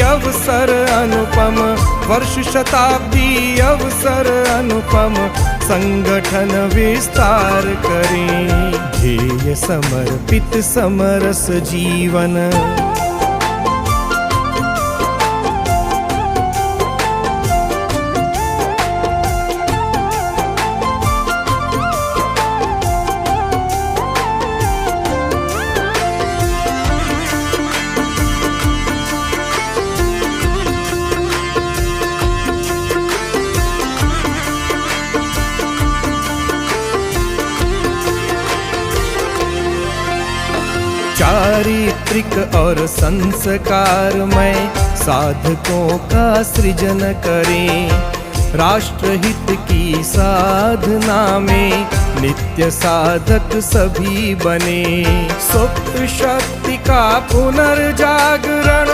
अवसर अनुपम, वर्ष शताब्दी अवसर अनुपम, संगठन विस्तार करें। ध्येय समर्पित समरस जीवन, चारित्रिक और संस्कारमय साधकों का सृजन करें। राष्ट्रहित की साधना में नित्य साधक सभी बने। सुप्त शक्ति का पुनर्जागरण